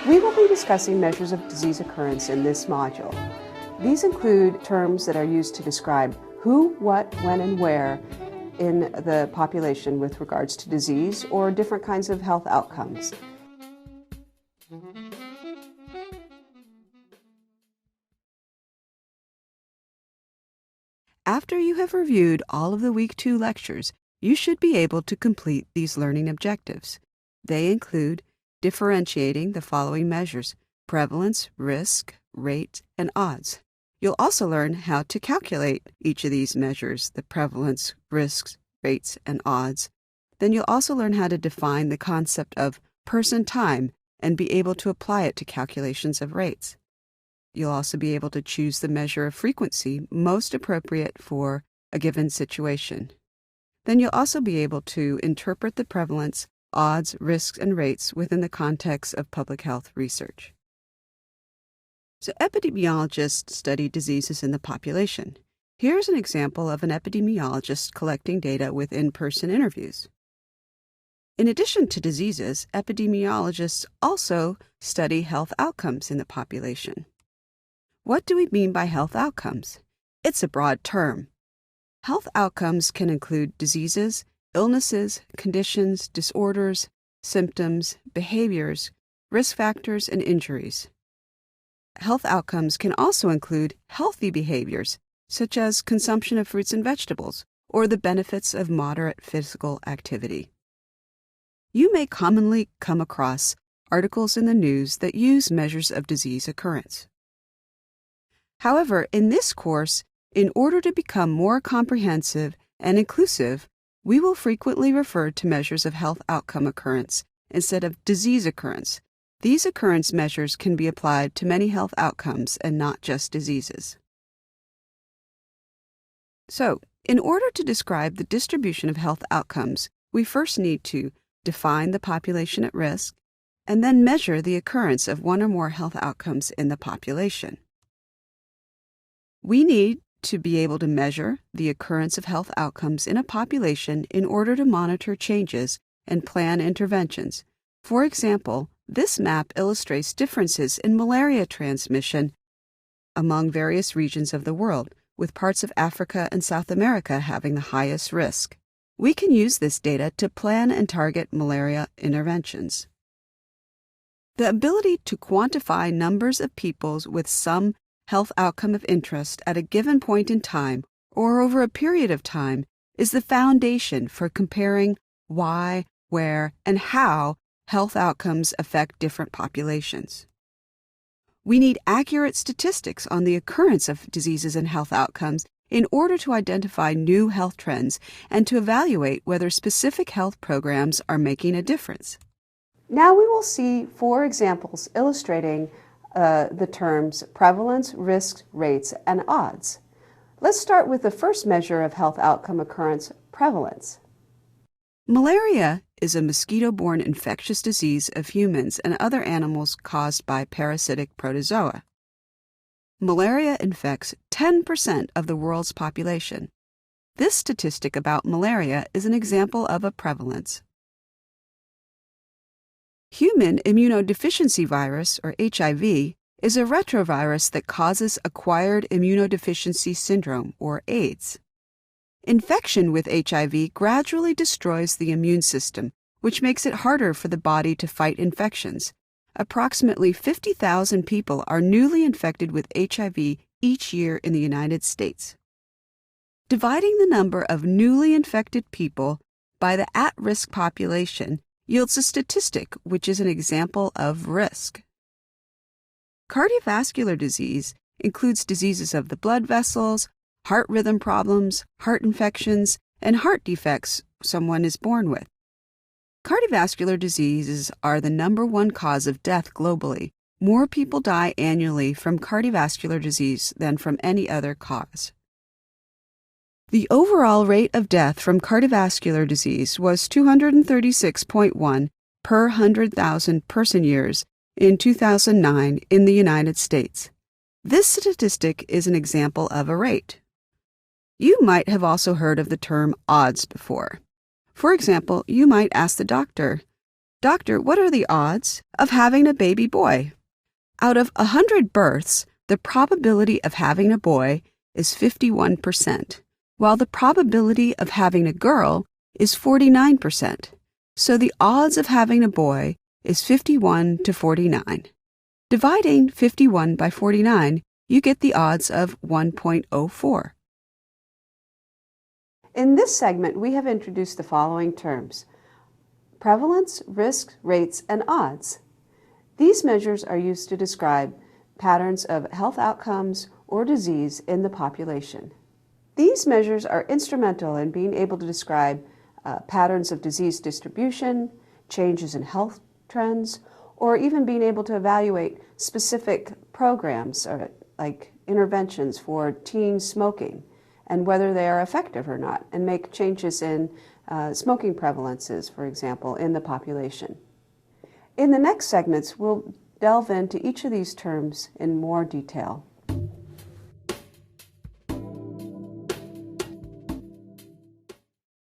We will be discussing measures of disease occurrence in this module. These include terms that are used to describe who, what, when, and where in the population with regards to disease or different kinds of health outcomes. After you have reviewed all of the Week 2 lectures, you should be able to complete these learning objectives. They include differentiating the following measures: prevalence, risk, rate, and odds. You'll also learn how to calculate each of these measures, the prevalence, risks, rates, and odds. Then you'll also learn how to define the concept of person time and be able to apply it to calculations of rates. You'll also be able to choose the measure of frequency most appropriate for a given situation. Then you'll also be able to interpret the prevalence, odds, risks, and rates within the context of public health research. So epidemiologists study diseases in the population. Here's an example of an epidemiologist collecting data with in-person interviews. In addition to diseases, epidemiologists also study health outcomes in the population. What do we mean by health outcomes? It's a broad term. Health outcomes can include diseases, illnesses, conditions, disorders, symptoms, behaviors, risk factors, and injuries. Health outcomes can also include healthy behaviors, such as consumption of fruits and vegetables, or the benefits of moderate physical activity. You may commonly come across articles in the news that use measures of disease occurrence. However, in this course, in order to become more comprehensive and inclusive, we will frequently refer to measures of health outcome occurrence instead of disease occurrence. These occurrence measures can be applied to many health outcomes and not just diseases. So, in order to describe the distribution of health outcomes, we first need to define the population at risk and then measure the occurrence of one or more health outcomes in the population. We need to be able to measure the occurrence of health outcomes in a population in order to monitor changes and plan interventions. For example, this map illustrates differences in malaria transmission among various regions of the world, with parts of Africa and South America having the highest risk. We can use this data to plan and target malaria interventions. The ability to quantify numbers of people with some health outcome of interest at a given point in time or over a period of time is the foundation for comparing why, where, and how health outcomes affect different populations. We need accurate statistics on the occurrence of diseases and health outcomes in order to identify new health trends and to evaluate whether specific health programs are making a difference. Now we will see 4 examples illustrating the terms prevalence, risks, rates, and odds. Let's start with the first measure of health outcome occurrence, prevalence. Malaria is a mosquito-borne infectious disease of humans and other animals caused by parasitic protozoa. Malaria infects 10% of the world's population. This statistic about malaria is an example of a prevalence. Human immunodeficiency virus, or HIV, is a retrovirus that causes acquired immunodeficiency syndrome, or AIDS. Infection with HIV gradually destroys the immune system, which makes it harder for the body to fight infections. Approximately 50,000 people are newly infected with HIV each year in the United States. Dividing the number of newly infected people by the at-risk population yields a statistic which is an example of risk. Cardiovascular disease includes diseases of the blood vessels, heart rhythm problems, heart infections, and heart defects someone is born with. Cardiovascular diseases are the #1 cause of death globally. More people die annually from cardiovascular disease than from any other cause. The overall rate of death from cardiovascular disease was 236.1 per 100,000 person-years in 2009 in the United States. This statistic is an example of a rate. You might have also heard of the term odds before. For example, you might ask the doctor, Doctor, what are the odds of having a baby boy? Out of 100 births, the probability of having a boy is 51%, while the probability of having a girl is 49%. So the odds of having a boy is 51 to 49. Dividing 51 by 49, you get the odds of 1.04. In this segment, we have introduced the following terms: prevalence, risk, rates, and odds. These measures are used to describe patterns of health outcomes or disease in the population. These measures are instrumental in being able to describe patterns of disease distribution, changes in health trends, or even being able to evaluate specific programs like interventions for teen smoking and whether they are effective or not, and make changes in smoking prevalences, for example, in the population. In the next segments, we'll delve into each of these terms in more detail.